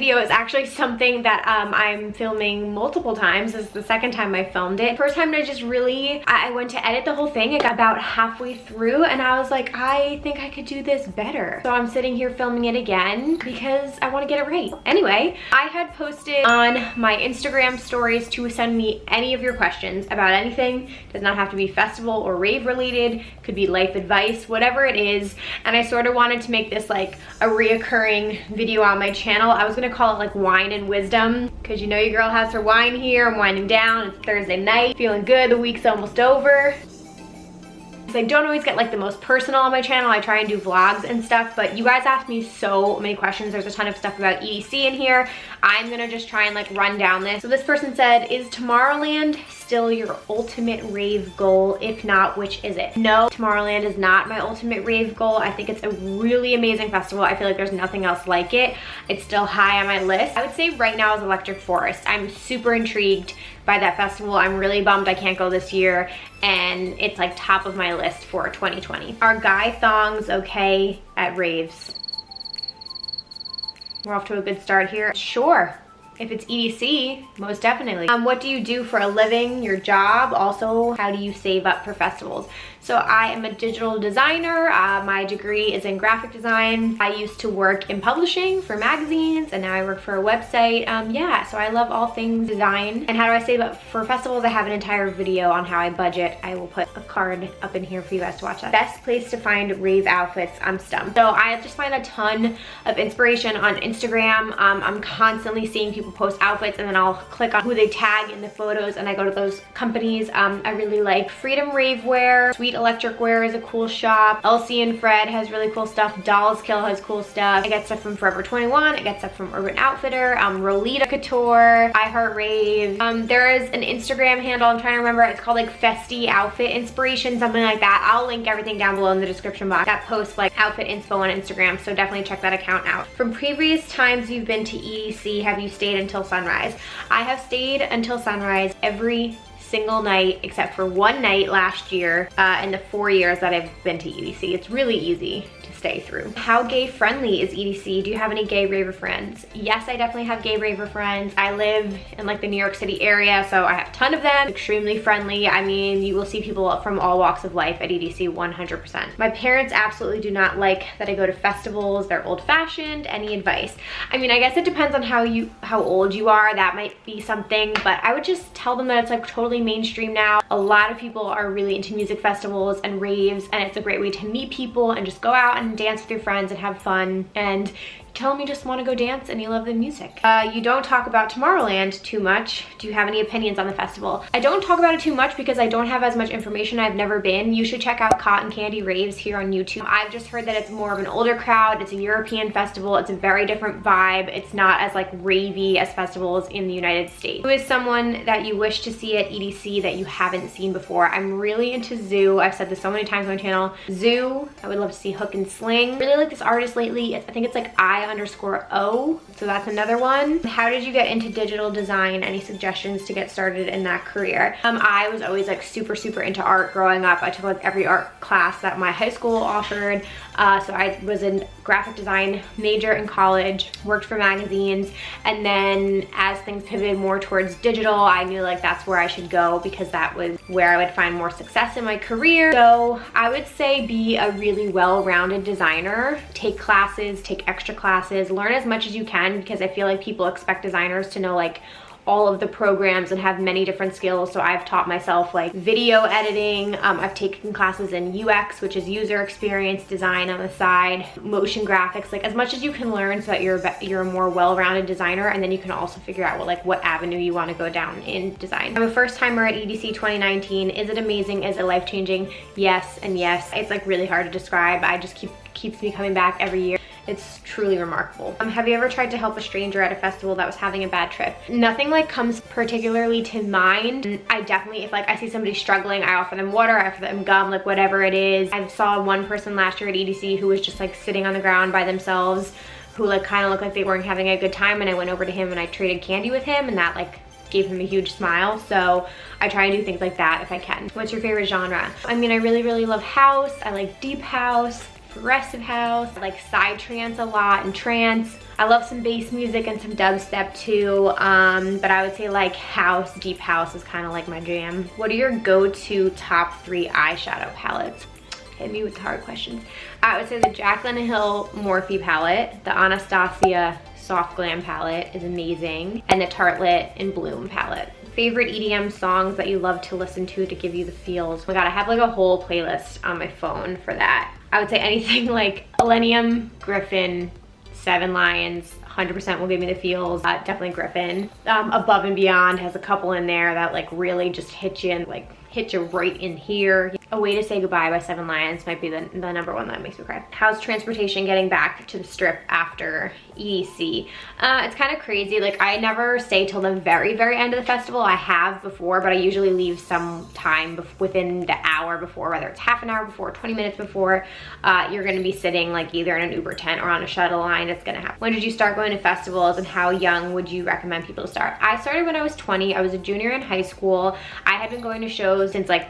video is actually something that I'm filming multiple times. This is the second time I filmed it. First time I went to edit the whole thing. I got about halfway through and I was like, I think I could do this better. So I'm sitting here filming it again because I want to get it right. Anyway, I had posted on my Instagram stories to send me any of your questions about anything. Does not have to be festival or rave related, could be life advice, whatever it is. And I sort of wanted to make this like a reoccurring video on my channel. I was gonna call it like wine and wisdom, because you know your girl has her wine here. I'm winding down. It's Thursday night, feeling good. The week's almost over. I don't always get like the most personal on my channel. I try and do vlogs and stuff, but you guys asked me so many questions. There's a ton of stuff about EDC in here. I'm gonna just try and like run down this. So this person said, is Tomorrowland still your ultimate rave goal? If not, which is it? No, Tomorrowland is not my ultimate rave goal. I think it's a really amazing festival. I feel like there's nothing else like it. It's still high on my list. I would say right now is Electric Forest. I'm super intrigued by that festival. I'm really bummed I can't go this year, and it's like top of my list for 2020. Are guy thongs okay at raves? We're off to a good start here. Sure. If it's EDC, most definitely. What do you do for a living, your job? Also, how do you save up for festivals? So I am a digital designer. My degree is in graphic design. I used to work in publishing for magazines, and now I work for a website. Yeah, so I love all things design. And how do I save up for festivals? I have an entire video on how I budget. I will put a card up in here for you guys to watch that. Best place to find rave outfits? I'm stumped. So I just find a ton of inspiration on Instagram. I'm constantly seeing people post outfits, and then I'll click on who they tag in the photos, and I go to those companies. I really like Freedom Rave Wear. Sweet Electric Wear is a cool shop. Elsie and Fred has really cool stuff. Dolls Kill has cool stuff. I get stuff from Forever 21. I get stuff from Urban Outfitter. Rolita Couture. Iheartraves. There is an Instagram handle, I'm trying to remember. It's called like Festy Outfit Inspiration, something like that. I'll link everything down below in the description box that posts like outfit inspo on Instagram, so definitely check that account out. From previous times you've been to EDC, have you stayed until sunrise? I have stayed until sunrise every single night except for one night last year in the 4 years that I've been to EDC. It's really easy to stay through. How gay friendly is EDC? Do you have any gay raver friends? Yes, I definitely have gay raver friends. I live in like the New York City area, so I have a ton of them. Extremely friendly. I mean, you will see people from all walks of life at EDC 100%. My parents absolutely do not like that I go to festivals. They're old fashioned. Any advice? I mean, I guess it depends on how old you are. That might be something, but I would just tell them that it's like totally mainstream now. A lot of people are really into music festivals and raves, and it's a great way to meet people and just go out and dance with your friends and have fun, and tell them you just want to go dance and you love the music. You don't talk about Tomorrowland too much. Do you have any opinions on the festival? I don't talk about it too much because I don't have as much information. I've never been. You should check out Cotton Candy Raves here on YouTube. I've just heard that it's more of an older crowd. It's a European festival. It's a very different vibe. It's not as like ravey as festivals in the United States. Who is someone that you wish to see at EDC that you haven't seen before? I'm really into Zoo. I've said this so many times on my channel. Zoo, I would love to see Hook and Sling. I really like this artist lately. I think it's like I_O, so that's another one. How did you get into digital design? Any suggestions to get started in that career? I was always like super into art growing up. I took like every art class that my high school offered. So I was a graphic design major in college, worked for magazines, and then as things pivoted more towards digital, I knew like that's where I should go because that was where I would find more success in my career. So I would say be a really well-rounded designer. Take classes, take extra classes, learn as much as you can, because I feel like people expect designers to know like all of the programs and have many different skills. So I've taught myself like video editing. I've taken classes in UX, which is user experience design on the side, motion graphics, like as much as you can learn so that you're a more well-rounded designer, and then you can also figure out what avenue you want to go down in design. I'm a first timer at EDC 2019. Is it amazing? Is it life-changing? Yes and yes. It's like really hard to describe. I just keeps me coming back every year. It's truly remarkable. Have you ever tried to help a stranger at a festival that was having a bad trip? Nothing like comes particularly to mind. I definitely, if like I see somebody struggling, I offer them water, I offer them gum, like whatever it is. I saw one person last year at EDC who was just like sitting on the ground by themselves, who like kind of looked like they weren't having a good time, and I went over to him and I traded candy with him, and that like gave him a huge smile. So I try and do things like that if I can. What's your favorite genre? I mean, I really love house. I like deep house, progressive house. I like psytrance a lot and trance. I love some bass music and some dubstep too, but I would say like house, deep house is kind of like my jam. What are your go-to top 3 eyeshadow palettes? Hit me with the hard questions. I would say the Jaclyn Hill Morphe palette, the Anastasia Soft Glam palette is amazing, and the Tartelette in Bloom palette. Favorite EDM songs that you love to listen to give you the feels? Oh my god, I have like a whole playlist on my phone for that. I would say anything like Millennium, Griffin, Seven Lions, 100% will give me the feels. Definitely Griffin. Above and Beyond has a couple in there that like really just hit you and like hit you right in here. A Way to Say Goodbye by Seven Lions might be the number one that makes me cry. How's transportation getting back to the strip after EDC? It's kind of crazy. Like I never stay till the very, very end of the festival. I have before, but I usually leave some time within the hour before, whether it's half an hour before, 20 minutes before. You're gonna be sitting like either in an Uber tent or on a shuttle line. It's gonna happen. When did you start going to festivals, and how young would you recommend people to start? I started when I was 20. I was a junior in high school. I had been going to shows since like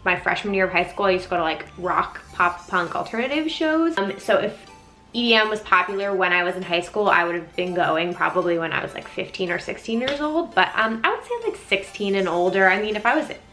my freshman year of high school. I used to go to like rock, pop, punk, alternative shows. So if EDM was popular when I was in high school, I would have been going probably when I was like 15 or 16 years old. But I would say like 16 and older. I mean, if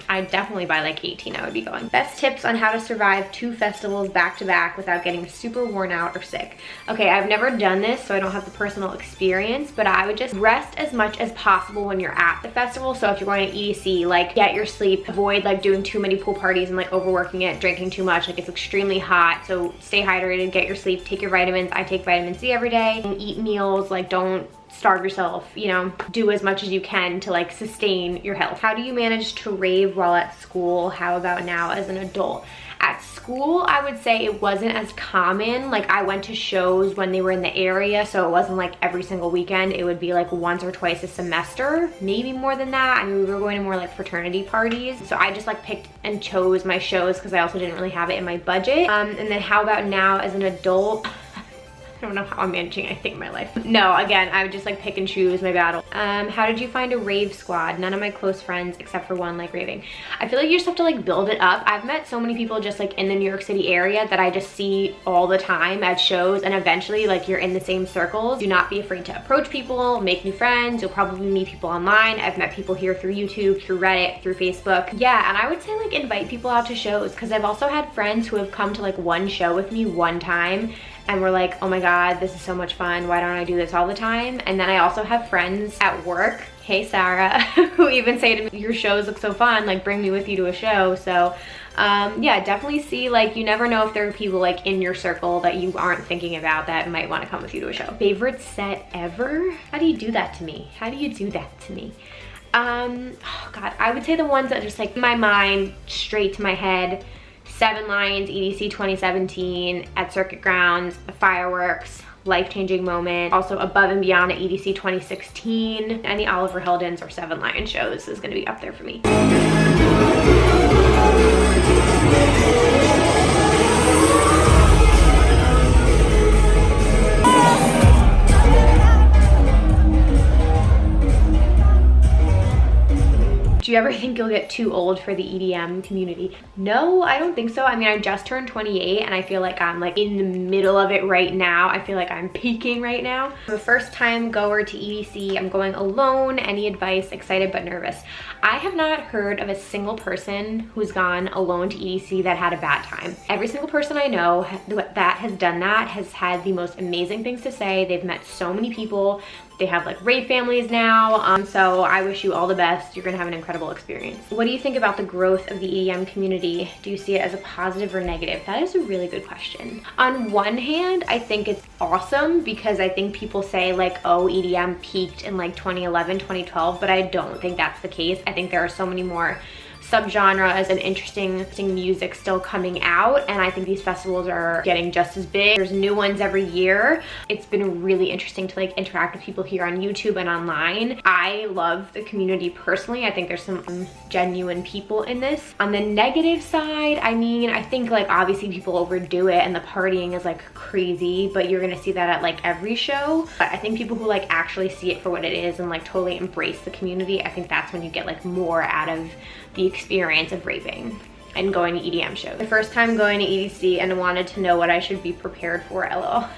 I definitely by like 18, I would be going. Best tips on how to survive 2 festivals back to back without getting super worn out or sick. Okay, I've never done this, so I don't have the personal experience, but I would just rest as much as possible when you're at the festival. So if you're going to EDC, like get your sleep, avoid like doing too many pool parties and like overworking it, drinking too much. Like it's extremely hot, so stay hydrated, get your sleep, take your vitamins. I take vitamin C every day. Eat meals, like don't starve yourself, you know, do as much as you can to like sustain your health. How do you manage to rave while at school? How about now as an adult? At school, I would say it wasn't as common. Like I went to shows when they were in the area, so it wasn't like every single weekend. It would be like once or twice a semester, maybe more than that. I mean, we were going to more like fraternity parties. So I just like picked and chose my shows because I also didn't really have it in my budget. And then how about now as an adult? I don't know how I'm managing anything in my life. No, again, I would just like pick and choose my battle. How did you find a rave squad? None of my close friends except for one like raving. I feel like you just have to like build it up. I've met so many people just like in the New York City area that I just see all the time at shows, and eventually like you're in the same circles. Do not be afraid to approach people, make new friends. You'll probably meet people online. I've met people here through YouTube, through Reddit, through Facebook. Yeah, and I would say like invite people out to shows, because I've also had friends who have come to like one show with me one time and we're like, oh my god, this is so much fun, why don't I do this all the time? And then I also have friends at work, hey Sarah, who even say to me, your shows look so fun, like bring me with you to a show. So yeah, definitely see, like you never know if there are people like in your circle that you aren't thinking about that might want to come with you to a show. Favorite set ever? How do you do that to me? How do you do that to me? Oh god, I would say the ones that just like my mind straight to my head. Seven Lions, EDC 2017 at Circuit Grounds, the fireworks, life-changing moment. Also Above and Beyond at EDC 2016. Any Oliver Heldens or Seven Lion shows is gonna be up there for me. Do you ever think you'll get too old for the EDM community? No, I don't think so. I mean, I just turned 28 and I feel like I'm like in the middle of it right now. I feel like I'm peaking right now. I'm a first time goer to EDC. I'm going alone. Any advice? Excited but nervous. I have not heard of a single person who's gone alone to EDC that had a bad time. Every single person I know that has done that has had the most amazing things to say. They've met so many people. They have like rave families now, so I wish you all the best. You're gonna have an incredible experience. What do you think about the growth of the EDM community? Do you see it as a positive or negative? That is a really good question. On one hand, I think it's awesome because I think people say like, oh, EDM peaked in like 2011, 2012, but I don't think that's the case. I think there are so many more subgenres and interesting music still coming out, and I think these festivals are getting just as big. There's new ones every year. It's been really interesting to like interact with people here on YouTube and online. I love the community personally. I think there's some genuine people in this. On the negative side, I mean, I think like obviously people overdo it and the partying is like crazy, but you're gonna see that at like every show. But I think people who like actually see it for what it is and like totally embrace the community, I think that's when you get like more out of the experience of raving. and going to EDM shows. The first time going to EDC and wanted to know what I should be prepared for, LOL.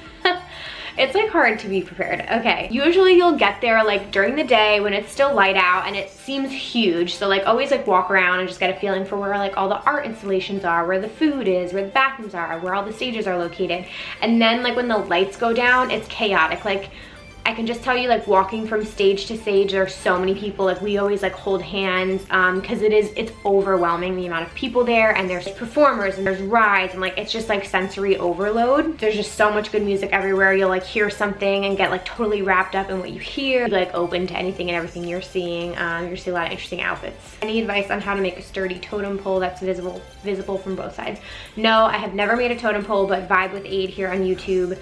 It's like hard to be prepared. Okay, usually you'll get there like during the day when it's still light out and it seems huge. So like always like walk around and just get a feeling for where like all the art installations are, where the food is, where the bathrooms are, where all the stages are located. And then like when the lights go down, it's chaotic. Like I can just tell you, like walking from stage to stage, there are so many people. Like we always like hold hands because it's overwhelming the amount of people there, and there's performers and there's rides and like it's just like sensory overload. There's just so much good music everywhere. You'll like hear something and get like totally wrapped up in what you hear. You're, like open to anything and everything you're seeing. You see a lot of interesting outfits. Any advice on how to make a sturdy totem pole that's visible from both sides? No, I have never made a totem pole, but Vibe with Aid here on YouTube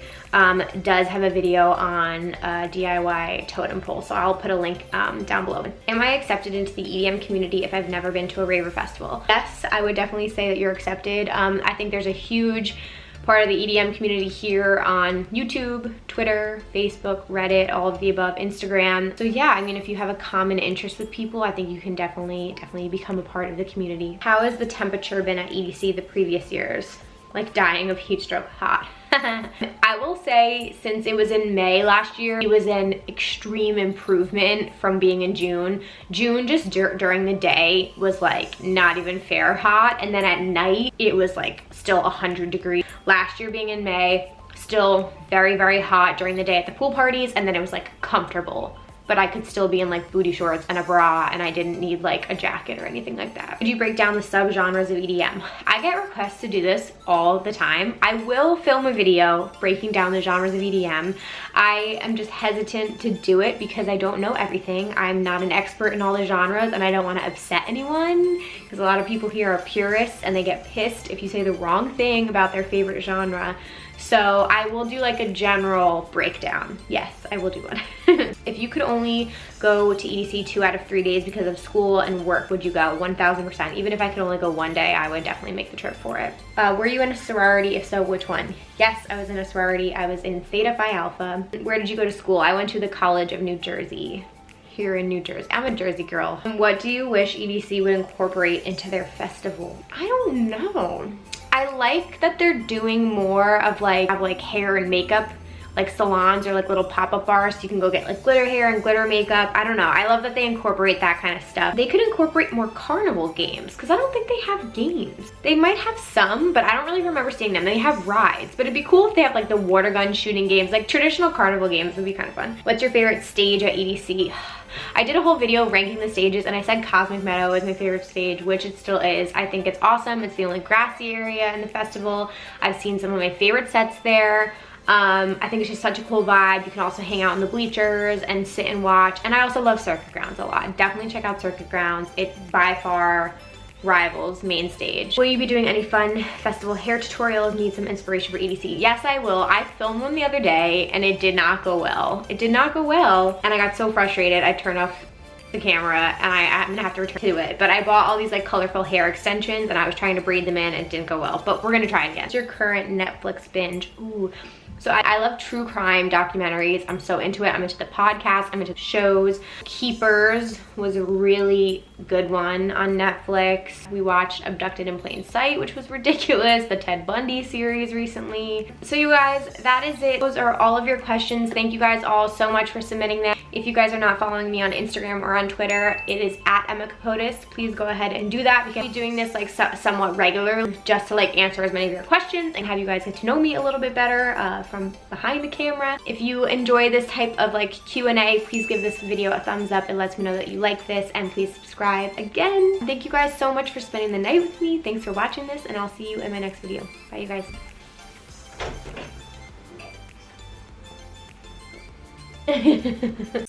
does have a video on DIY totem pole, so I'll put a link down below. Am I accepted into the EDM community if I've never been to a Raver festival? Yes, I would definitely say that you're accepted. I think there's a huge part of the EDM community here on YouTube, Twitter, Facebook, Reddit, all of the above, Instagram. So yeah, I mean, if you have a common interest with people, I think you can definitely become a part of the community. How has the temperature been at EDC the previous years? Like dying of heat stroke, hot. I will say, since it was in May last year, it was an extreme improvement from being in June. June just during the day was like not even fair hot, and then at night it was like still 100 degrees. Last year being in May, still very, very hot during the day at the pool parties, and then it was like comfortable. But I could still be in like booty shorts and a bra, and I didn't need like a jacket or anything like that. Could you break down the subgenres of EDM? I get requests to do this all the time. I will film a video breaking down the genres of EDM. I am just hesitant to do it because I don't know everything. I'm not an expert in all the genres, and I don't want to upset anyone because a lot of people here are purists and they get pissed if you say the wrong thing about their favorite genre. So I will do like a general breakdown. Yes, I will do one. If you could only go to EDC 2 out of 3 days because of school and work, would you go? 1000%. Even if I could only go one day, I would definitely make the trip for it. Were you in a sorority? If so, which one? Yes, I was in a sorority. I was in Theta Phi Alpha. Where did you go to school? I went to the College of New Jersey. Here in New Jersey. I'm a Jersey girl. What do you wish EDC would incorporate into their festival? I don't know. I like that they're doing more of like, hair and makeup, like salons or like little pop-up bars so you can go get like glitter hair and glitter makeup. I don't know. I love that they incorporate that kind of stuff. They could incorporate more carnival games because I don't think they have games. They might have some, but I don't really remember seeing them. They have rides, but it'd be cool if they have like the water gun shooting games, like traditional carnival games would be kind of fun. What's your favorite stage at EDC? I did a whole video ranking the stages, and I said Cosmic Meadow is my favorite stage, which it still is. I think it's awesome. It's the only grassy area in the festival. I've seen some of my favorite sets there. I think it's just such a cool vibe. You can also hang out in the bleachers and sit and watch. And I also love Circuit Grounds a lot. Definitely check out Circuit Grounds. It by far rivals main stage. Will you be doing any fun festival hair tutorials? Need some inspiration for EDC? Yes, I will. I filmed one the other day and it did not go well. It did not go well, and I got so frustrated I turned off the camera and I'm gonna have to return to it. But I bought all these like colorful hair extensions and I was trying to braid them in and it didn't go well, but we're gonna try it again. What's your current Netflix binge? Ooh. So I love true crime documentaries. I'm so into it. I'm into the podcast. I'm into shows. Keepers was a really good one on Netflix. We watched Abducted in Plain Sight, which was ridiculous. The Ted Bundy series recently. So you guys, that is it. Those are all of your questions. Thank you guys all so much for submitting them. If you guys are not following me on Instagram or on Twitter, it is at Emma Kapotes. Please go ahead and do that because I'll be doing this like somewhat regularly just to like answer as many of your questions and have you guys get to know me a little bit better from behind the camera. If you enjoy this type of like Q&A, please give this video a thumbs up. It lets me know that you like this, and please subscribe again. Thank you guys so much for spending the night with me. Thanks for watching this, and I'll see you in my next video. Bye, you guys.